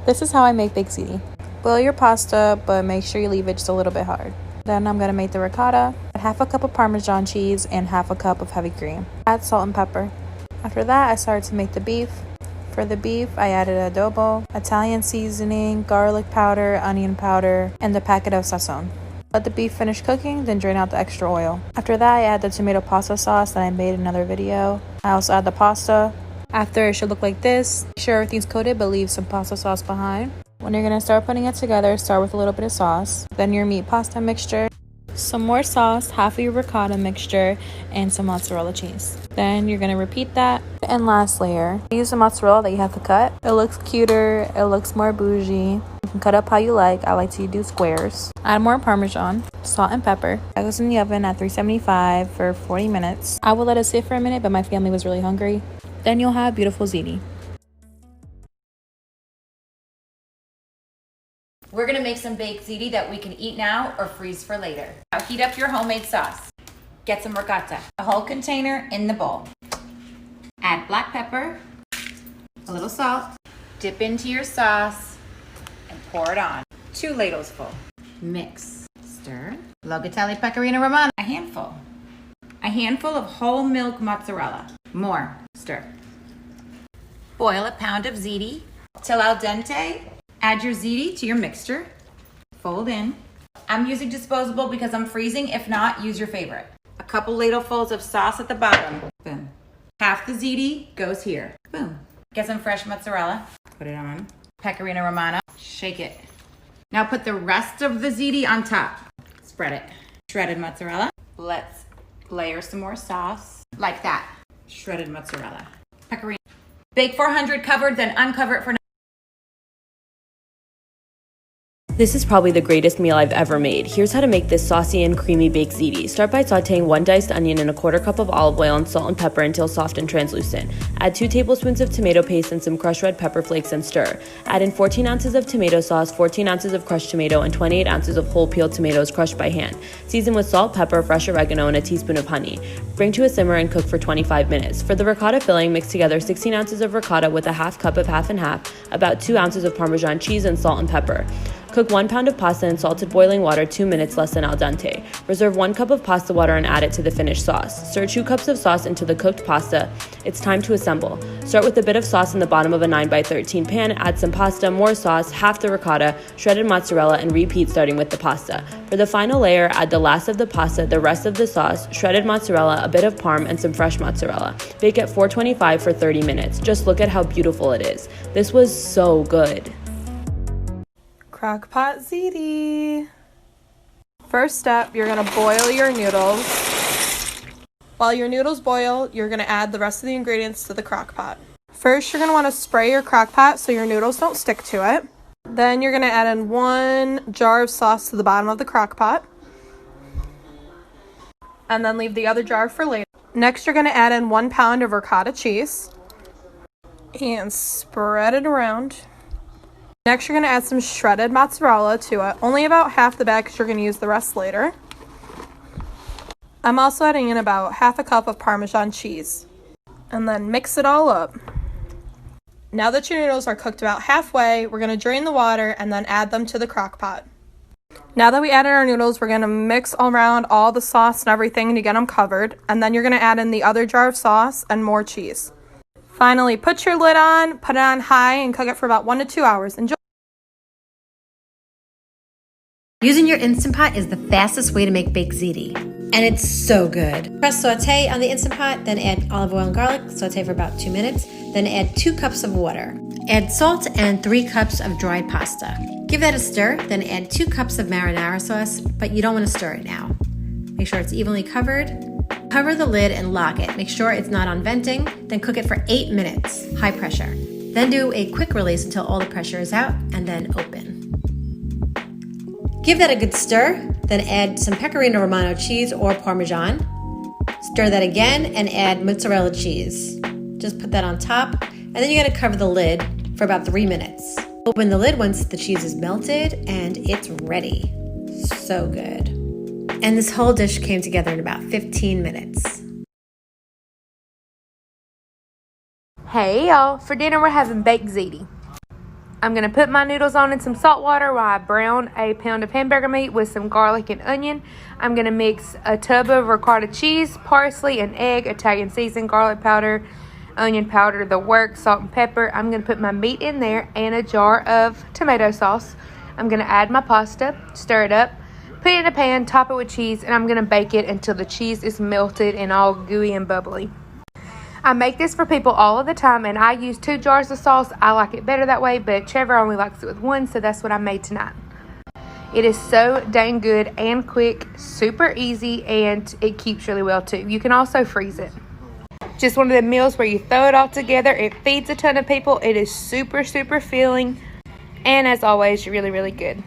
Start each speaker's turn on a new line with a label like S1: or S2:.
S1: This is how I make baked ziti. Boil your pasta, but make sure you leave it just a little bit hard. Then I'm going to make the ricotta. Add half a cup of parmesan cheese and half a cup of heavy cream. Add salt and pepper. After that, I started to make the beef. For the beef, I added adobo, Italian seasoning, garlic powder, onion powder, and a packet of sazon. Let the beef finish cooking, then drain out the extra oil. After that, I add the tomato pasta sauce that I made in another video. I also add the pasta. After, it should look like this. Make sure everything's coated, but leave some pasta sauce behind. When you're going to start putting it together, start with a little bit of sauce, then your meat pasta mixture, some more sauce, half of your ricotta mixture, and some mozzarella cheese. Then you're going to repeat that. And last layer, use the mozzarella that you have to cut. It looks cuter, it looks more bougie. You can cut up how you like. I like to do squares. Add more parmesan, salt and pepper. That goes in the oven at 375 for 40 minutes. I will let it sit for a minute, but my family was really hungry. Then you'll have beautiful ziti.
S2: We're gonna make some baked ziti that we can eat now or freeze for later. Now heat up your homemade sauce. Get some ricotta, a whole container in the bowl. Add black pepper, a little salt, dip into your sauce, and pour it on. 2 ladles full. Mix, stir. Locatelli pecorino romano, a handful. A handful of whole milk mozzarella. More, stir. Boil a pound of ziti till al dente. Add your ziti to your mixture. Fold in. I'm using disposable because I'm freezing. If not, use your favorite. A couple ladlefuls of sauce at the bottom. Boom. Half the ziti goes here. Boom. Get some fresh mozzarella. Put it on. Pecorino romano. Shake it. Now put the rest of the ziti on top. Spread it. Shredded mozzarella. Let's layer some more sauce. Like that. Shredded mozzarella. Pecorino. Bake 400 covered, then uncover it for
S3: This is probably the greatest meal I've ever made. Here's how to make this saucy and creamy baked ziti. Start by sauteing 1 diced onion in a 1/4 cup of olive oil and salt and pepper until soft and translucent. Add 2 tablespoons of tomato paste and some crushed red pepper flakes and stir. Add in 14 ounces of tomato sauce, 14 ounces of crushed tomato, and 28 ounces of whole peeled tomatoes crushed by hand. Season with salt, pepper, fresh oregano, and a teaspoon of honey. Bring to a simmer and cook for 25 minutes. For the ricotta filling, mix together 16 ounces of ricotta with a 1/2 cup of half and half, about 2 ounces of Parmesan cheese, and salt and pepper. Cook 1 pound of pasta in salted boiling water 2 minutes less than al dente. Reserve 1 cup of pasta water and add it to the finished sauce. Stir 2 cups of sauce into the cooked pasta. It's time to assemble. Start with a bit of sauce in the bottom of a 9x13 pan, add some pasta, more sauce, half the ricotta, shredded mozzarella, and repeat starting with the pasta. For the final layer, add the last of the pasta, the rest of the sauce, shredded mozzarella, a bit of parm, and some fresh mozzarella. Bake at 425 for 30 minutes. Just look at how beautiful it is. This was so good.
S1: Crock-pot ziti. First step, you're gonna boil your noodles. While your noodles boil, you're gonna add the rest of the ingredients to the crock-pot. First, you're gonna wanna spray your crock-pot so your noodles don't stick to it. Then you're gonna add in 1 jar of sauce to the bottom of the crock-pot. And then leave the other jar for later. Next, you're gonna add in 1 pound of ricotta cheese. And spread it around. Next, you're going to add some shredded mozzarella to it. Only about half the bag because you're going to use the rest later. I'm also adding in about 1/2 cup of Parmesan cheese. And then mix it all up. Now that your noodles are cooked about halfway, we're going to drain the water and then add them to the crock pot. Now that we added our noodles, we're going to mix around all the sauce and everything to get them covered. And then you're going to add in the other jar of sauce and more cheese. Finally, put your lid on, put it on high, and cook it for about 1 to 2 hours. Enjoy.
S4: Using your Instant Pot is the fastest way to make baked ziti. And it's so good. Press saute on the Instant Pot, then add olive oil and garlic, saute for about 2 minutes, then add 2 cups of water. Add salt and 3 cups of dried pasta. Give that a stir, then add 2 cups of marinara sauce, but you don't want to stir it now. Make sure it's evenly covered. Cover the lid and lock it. Make sure it's not on venting, then cook it for 8 minutes, high pressure. Then do a quick release until all the pressure is out, and then open. Give that a good stir, then add some pecorino romano cheese or Parmesan. Stir that again and add mozzarella cheese. Just put that on top, and then you're gonna cover the lid for about 3 minutes. Open the lid once the cheese is melted, and it's ready. So good. And this whole dish came together in about 15 minutes.
S5: Hey y'all, for dinner we're having baked ziti.
S1: I'm going to put my noodles on in some salt water while I brown a pound of hamburger meat with some garlic and onion. I'm going to mix a tub of ricotta cheese, parsley, an egg, Italian season, garlic powder, onion powder, the works, salt and pepper. I'm going to put my meat in there and a jar of tomato sauce. I'm going to add my pasta, stir it up, put it in a pan, top it with cheese, and I'm going to bake it until the cheese is melted and all gooey and bubbly. I make this for people all of the time, and I use 2 jars of sauce. I like it better that way, but Trevor only likes it with 1, so that's what I made tonight. It is so dang good and quick, super easy, and it keeps really well too. You can also freeze it. Just one of the meals where you throw it all together. It feeds a ton of people. It is super, super filling, and as always, really, really good.